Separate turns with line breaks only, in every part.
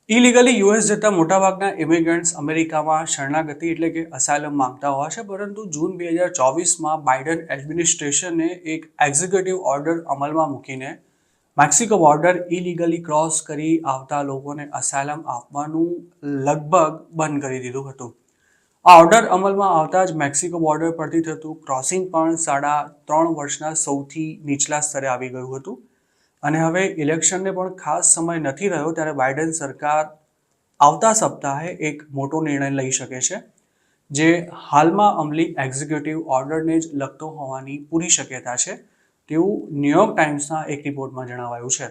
Illegally US જતા મોટાભાગના immigrants અમેરિકામાં શરણાગતિ એટલે કે અસાયલમ માંગતા હોય છે, પરંતુ જૂન 2024માં બાઇડન એડમિનિસ્ટ્રેશને એક એક્ઝિક્યુટિવ ઓર્ડર અમલમાં મૂકીને મેક્સિકો બોર્ડર ઇલીગલી ક્રોસ કરી આવતા લોકોને અસાયલમ આપવાનું લગભગ બંધ કરી દીધું હતું. આ ઓર્ડર અમલમાં આવતા જ મેક્સિકો બોર્ડર પરથી થતું ક્રોસિંગ પણ 3.5 વર્ષના સૌથી નીચલા સ્તરે આવી ગયું હતું. અને હવે ઇલેક્શનને પણ ખાસ સમય નથી રહ્યો ત્યારે બાઇડન સરકાર આવતા સપ્તાહે એક મોટો નિર્ણય લઈ શકે છે, જે હાલમાં અમલી એક્ઝિક્યુટિવ ઓર્ડરને જ લગતો હોવાની પૂરી શક્યતા છે તેવું ન્યૂયોર્ક ટાઈમ્સના એક રિપોર્ટમાં જણાવાયું છે.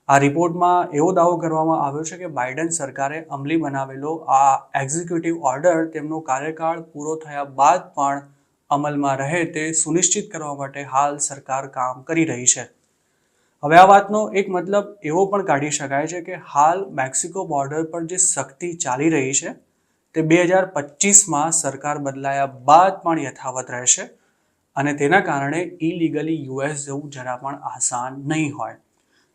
આ રિપોર્ટમાં એવો દાવો કરવામાં આવ્યો છે કે બાઇડન સરકારે અમલી બનાવેલો આ એક્ઝિક્યુટિવ ઓર્ડર તેમનો કાર્યકાળ પૂરો થયા બાદ પણ અમલમાં રહે તે સુનિશ્ચિત કરવા માટે હાલ સરકાર કામ કરી રહી છે. હવે આ વાતનો એક મતલબ એવો પણ કાઢી શકાય છે કે હાલ મેક્સિકો બોર્ડર પર જે સખ્તી ચાલી રહી છે તે 2025માં સરકાર બદલાયા બાદ પણ યથાવત રહેશે અને તેના કારણે ઇલીગલી યુએસ જવું જરા પણ આસાન નહીં હોય.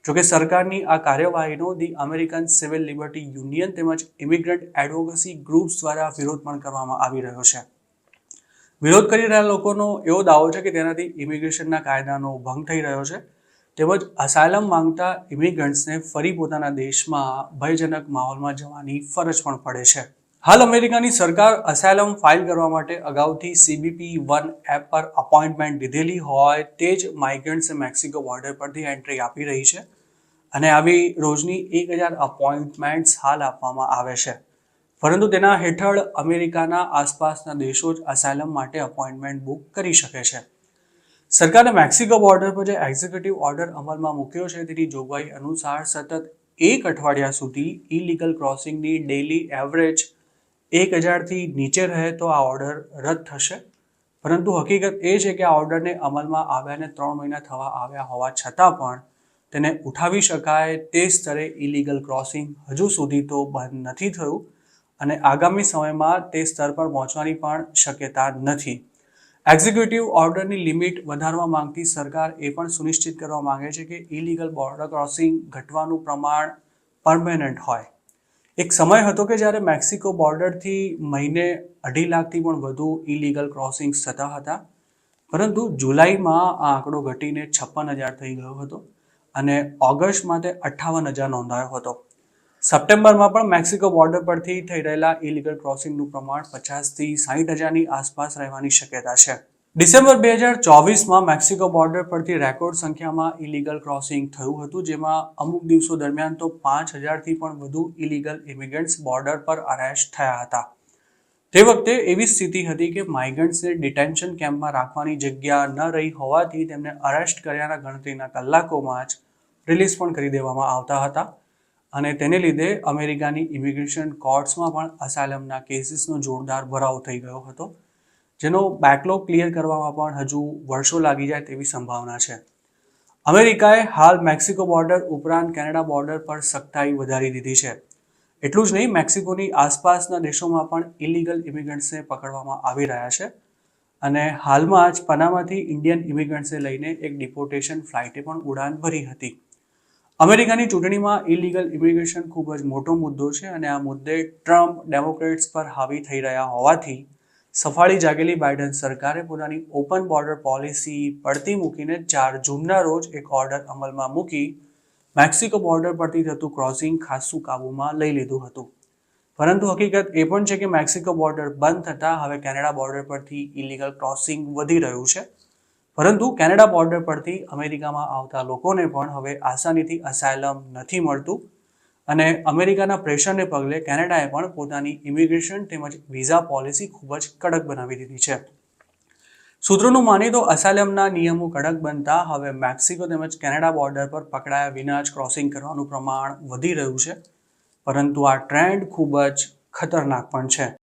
જોકે સરકારની આ કાર્યવાહીનો the American civil liberty union તેમજ ઇમિગ્રન્ટ એડવોકેસી ગ્રુપ્સ દ્વારા વિરોધ પણ કરવામાં આવી રહ્યો છે. વિરોધ કરી રહેલા લોકોનો એવો દાવો છે કે તેનાથી ઇમિગ્રેશનના કાયદાનો ભંગ થઈ રહ્યો છે તેમજ અસાયલમ માંગતા ઇમિગ્રન્ટ્સને ફરી પોતાના દેશમાં ભયજનક માહોલમાં જવાની ફરજ પણ પડે છે. હાલ અમેરિકાની સરકાર અસાયલમ ફાઇલ કરવા માટે અગાઉથી CBP-1 એપ પર અપોઇન્ટમેન્ટ લીધેલી હોય તે જ માઇગ્રન્ટ્સે મેક્સિકો બોર્ડર પરથી એન્ટ્રી આપી રહી છે અને આવી રોજની 1000 અપોઇન્ટમેન્ટ્સ હાલ આપવામાં આવે છે, પરંતુ તેના હેઠળ અમેરિકાના આસપાસના દેશો જ અસાયલમ માટે અપોઇન્ટમેન્ટ બુક કરી શકે છે. સરકારે મેક્સિકો બોર્ડર પર જે એક્ઝિક્યુટિવ ઓર્ડર અમલમાં મૂક્યો છે તેની જોગવાઈ અનુસાર સતત 1 અઠવાડિયા સુધી ઇલીગલ ક્રોસિંગની ડેઇલી એવરેજ 1000થી નીચે રહે તો આ ઓર્ડર રદ થશે, પરંતુ હકીકત એ છે કે આ ઓર્ડરને અમલમાં આવ્યાને 3 મહિના થવા આવ્યા હોવા છતાં પણ તેને ઉઠાવી શકાય તે સ્તરે ઇલીગલ ક્રોસિંગ હજુ સુધી તો બંધ નથી થયું અને આગામી સમયમાં તે સ્તર પર પહોંચવાની પણ શક્યતા નથી. એક્ઝિક્યુટિવ ઓર્ડરની લિમિટ વધારવા માંગતી સરકાર એ પણ સુનિશ્ચિત કરવા માંગે છે કે ઇલીગલ બોર્ડર ક્રોસિંગ ઘટવાનું પ્રમાણ પરમેનન્ટ હોય. એક સમય હતો કે જ્યારે મેક્સિકો બોર્ડરથી મહિને 2.5 લાખથી પણ વધુ ઇલીગલ ક્રોસિંગ્સ થતા હતા, પરંતુ જુલાઈમાં આ આંકડો ઘટીને 56,000 થઈ ગયો હતો અને ઓગસ્ટમાં તે 58,000 નોંધાયો હતો. સપ્ટેમ્બરમાં પણ મેક્સિકો બોર્ડર પરથી થઈ રહેલા ઇલીગલ ક્રોસિંગનું પ્રમાણ 50,000થી 60,000ની આસપાસ રહેવાની શક્યતા છે. ડિસેમ્બર 2024માં મેક્સિકો બોર્ડર પરથી રેકોર્ડ સંખ્યામાં ઇલીગલ ક્રોસિંગ થયું હતું, જેમાં અમુક દિવસો દરમિયાન તો 5,000થી પણ વધુ ઇલીગલ ઇમિગ્રન્ટ્સ બોર્ડર પર અરેસ્ટ થયા હતા. તે વખતે એવી સ્થિતિ હતી કે માઇગ્રન્ટ્સને ડિટેન્શન કેમ્પમાં રાખવાની જગ્યા ન રહી હોવાથી તેમને અરેસ્ટ કર્યાના ગણતરીના કલાકોમાં જ રિલીઝ પણ કરી દેવામાં આવતા હતા અને તેને લીધે અમેરિકાની ઇમિગ્રેશન કોર્ટ્સમાં પણ અસાયલમના કેસીસનો જોરદાર ભરાવો થઈ ગયો હતો, જેનો બેકલોગ ક્લિયર કરવામાં પણ હજુ વર્ષો લાગી જાય તેવી સંભાવના છે. અમેરિકાએ હાલ મેક્સિકો બોર્ડર ઉપરાંત કેનેડા બોર્ડર પર સખ્તાઈ વધારી દીધી છે. એટલું જ નહીં, મેક્સિકોની આસપાસના દેશોમાં પણ ઇલીગલ ઇમિગ્રન્ટ્સને પકડવામાં આવી રહ્યા છે અને હાલમાં જ પનામાથી ઇન્ડિયન ઇમિગ્રન્ટ્સને લઈને એક ડિપોર્ટેશન ફ્લાઇટે પણ ઉડાન ભરી હતી. અમેરિકાની ચૂંટણીમાં ઇલીગલ ઇમિગ્રેશન ખૂબ જ મોટો મુદ્દો છે અને આ મુદ્દે ટ્રમ્પ ડેમોક્રેટ્સ પર હાવી થઈ રહ્યા હોવાથી સફાળી જાગેલી બાઇડન સરકારે પોતાની ઓપન બોર્ડર પોલિસી પડતી મૂકીને 4 જૂનના રોજ એક ઓર્ડર અમલમાં મૂકી મેક્સિકો બોર્ડર પરથી થતું ક્રોસિંગ ખાસ્સું કાબૂમાં લઈ લીધું હતું. પરંતુ હકીકત એ પણ છે કે મેક્સિકો બોર્ડર બંધ થતાં હવે કેનેડા બોર્ડર પરથી ઇલીગલ ક્રોસિંગ વધી રહ્યું છે, પરંતુ કેનેડા બોર્ડર પરથી અમેરિકામાં આવતા લોકોને પણ હવે આસાનીથી અસાયલમ નથી મળતું અને અમેરિકાના પ્રેશરને પગલે કેનેડાએ પણ પોતાની ઇમિગ્રેશન તેમજ વિઝા પોલિસી ખૂબ જ કડક બનાવી દીધી છે. સૂત્રોનું માનીએ તો અસાયલમના નિયમો કડક બનતા હવે મેક્સિકો તેમજ કેનેડા બોર્ડર પર પકડાયા વિના જ ક્રોસિંગ કરવાનું પ્રમાણ વધી રહ્યું છે, પરંતુ આ ટ્રેન્ડ ખૂબ જ ખતરનાક પણ છે.